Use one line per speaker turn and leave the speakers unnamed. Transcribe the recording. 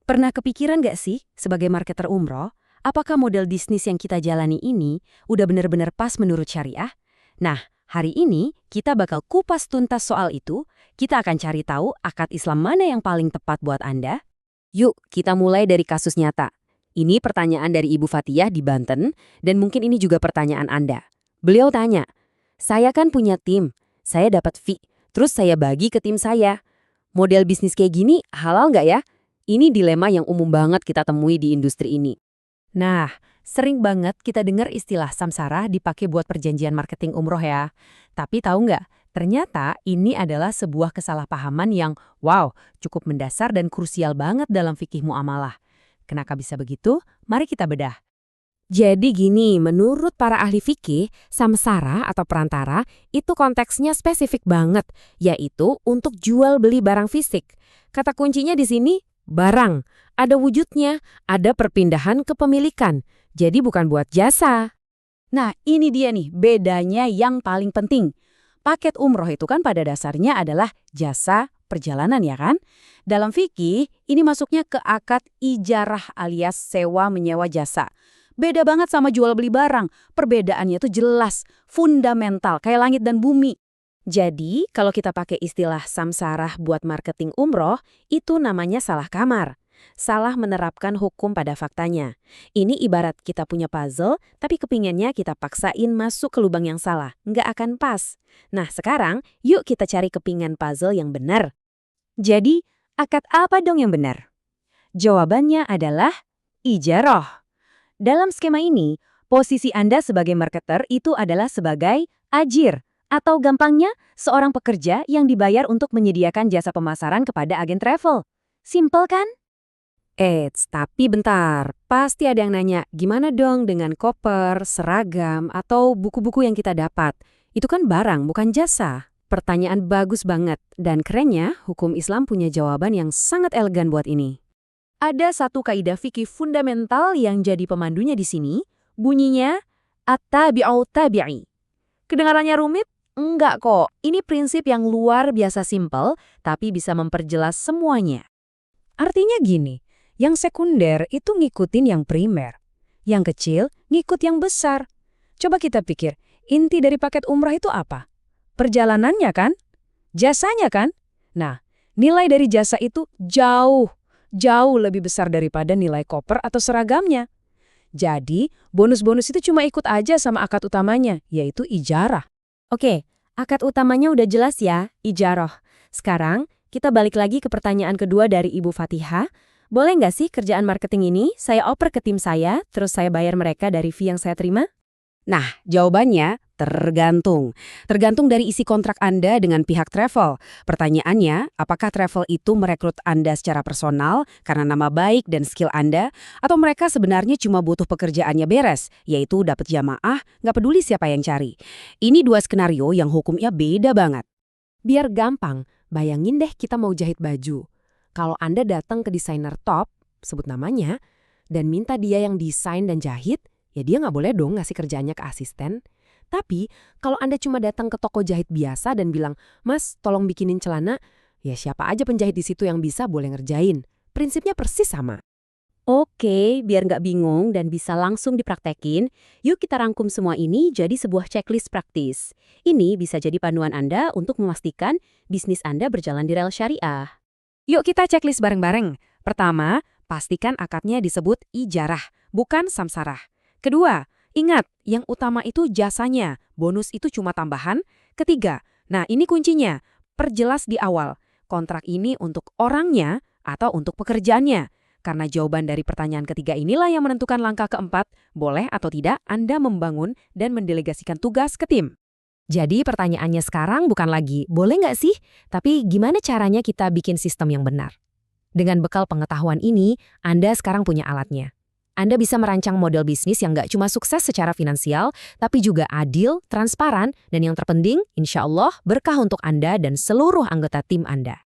Pernah kepikiran nggak sih, sebagai marketer umroh, apakah model bisnis yang kita jalani ini udah benar-benar pas menurut syariah? Nah, hari ini kita bakal kupas tuntas soal itu. Kita akan cari tahu akad Islam mana yang paling tepat buat Anda. Yuk, kita mulai dari kasus nyata. Ini pertanyaan dari Ibu Fatiyah di Banten, dan mungkin ini juga pertanyaan Anda. Beliau tanya, saya kan punya tim, saya dapat fee, terus saya bagi ke tim saya. Model bisnis kayak gini halal nggak ya? Ini dilema yang umum banget kita temui di industri ini. Nah, sering banget kita dengar istilah samsara dipakai buat perjanjian marketing umroh ya. Tapi tahu nggak, ternyata ini adalah sebuah kesalahpahaman yang, cukup mendasar dan krusial banget dalam fikih muamalah. Kenapa bisa begitu? Mari kita bedah. Jadi gini, menurut para ahli fikih, samsara atau perantara itu konteksnya spesifik banget, yaitu untuk jual beli barang fisik. Kata kuncinya di sini, barang. Ada wujudnya, ada perpindahan kepemilikan. Jadi bukan buat jasa. Nah, ini dia nih bedanya yang paling penting. Paket umroh itu kan pada dasarnya adalah jasa perjalanan ya kan? Dalam fikih, ini masuknya ke akad ijarah alias sewa menyewa jasa. Beda banget sama jual beli barang. Perbedaannya tuh jelas, fundamental, kayak langit dan bumi. Jadi, kalau kita pakai istilah samsarah buat marketing umroh, itu namanya salah kamar. Salah menerapkan hukum pada faktanya. Ini ibarat kita punya puzzle, tapi kepinginnya kita paksain masuk ke lubang yang salah. Nggak akan pas. Nah, sekarang, yuk kita cari kepingan puzzle yang benar. Jadi, akad apa dong yang benar? Jawabannya adalah ijarah. Dalam skema ini, posisi Anda sebagai marketer itu adalah sebagai ajir, atau gampangnya, seorang pekerja yang dibayar untuk menyediakan jasa pemasaran kepada agen travel. Simpel kan? Tapi bentar, pasti ada yang nanya, gimana dong dengan koper, seragam, atau buku-buku yang kita dapat? Itu kan barang, bukan jasa. Pertanyaan bagus banget, dan kerennya, hukum Islam punya jawaban yang sangat elegan buat ini. Ada satu kaidah fikih fundamental yang jadi pemandunya di sini, bunyinya at-tabi'u tabi'i. Kedengarannya rumit? Enggak kok. Ini prinsip yang luar biasa simpel, tapi bisa memperjelas semuanya. Artinya gini, yang sekunder itu ngikutin yang primer. Yang kecil ngikut yang besar. Coba kita pikir, inti dari paket umrah itu apa? Perjalanannya kan? Jasanya kan? Nah, nilai dari jasa itu jauh lebih besar daripada nilai koper atau seragamnya. Jadi, bonus-bonus itu cuma ikut aja sama akad utamanya, yaitu ijarah. Oke, akad utamanya udah jelas ya, ijarah. Sekarang, kita balik lagi ke pertanyaan kedua dari Ibu Fatihah. Boleh nggak sih kerjaan marketing ini saya oper ke tim saya, terus saya bayar mereka dari fee yang saya terima? Nah, jawabannya tergantung. Tergantung dari isi kontrak Anda dengan pihak travel. Pertanyaannya, apakah travel itu merekrut Anda secara personal karena nama baik dan skill Anda, atau mereka sebenarnya cuma butuh pekerjaannya beres, yaitu dapat jamaah, nggak peduli siapa yang cari. Ini dua skenario yang hukumnya beda banget. Biar gampang, bayangin deh kita mau jahit baju. Kalau Anda datang ke desainer top, sebut namanya, dan minta dia yang desain dan jahit, ya dia nggak boleh dong ngasih kerjaannya ke asisten. Tapi, kalau Anda cuma datang ke toko jahit biasa dan bilang, "Mas, tolong bikinin celana," ya siapa aja penjahit di situ yang bisa boleh ngerjain. Prinsipnya persis sama. Oke, biar nggak bingung dan bisa langsung dipraktekin, yuk kita rangkum semua ini jadi sebuah checklist praktis. Ini bisa jadi panduan Anda untuk memastikan bisnis Anda berjalan di rel syariah. Yuk kita checklist bareng-bareng. Pertama, pastikan akadnya disebut ijarah, bukan samsarah. Kedua, ingat, yang utama itu jasanya, bonus itu cuma tambahan. Ketiga, nah ini kuncinya, perjelas di awal, kontrak ini untuk orangnya atau untuk pekerjaannya. Karena jawaban dari pertanyaan ketiga inilah yang menentukan langkah keempat, boleh atau tidak Anda membangun dan mendelegasikan tugas ke tim. Jadi pertanyaannya sekarang bukan lagi, boleh nggak sih? Tapi gimana caranya kita bikin sistem yang benar? Dengan bekal pengetahuan ini, Anda sekarang punya alatnya. Anda bisa merancang model bisnis yang nggak cuma sukses secara finansial, tapi juga adil, transparan, dan yang terpenting, insya Allah berkah untuk Anda dan seluruh anggota tim Anda.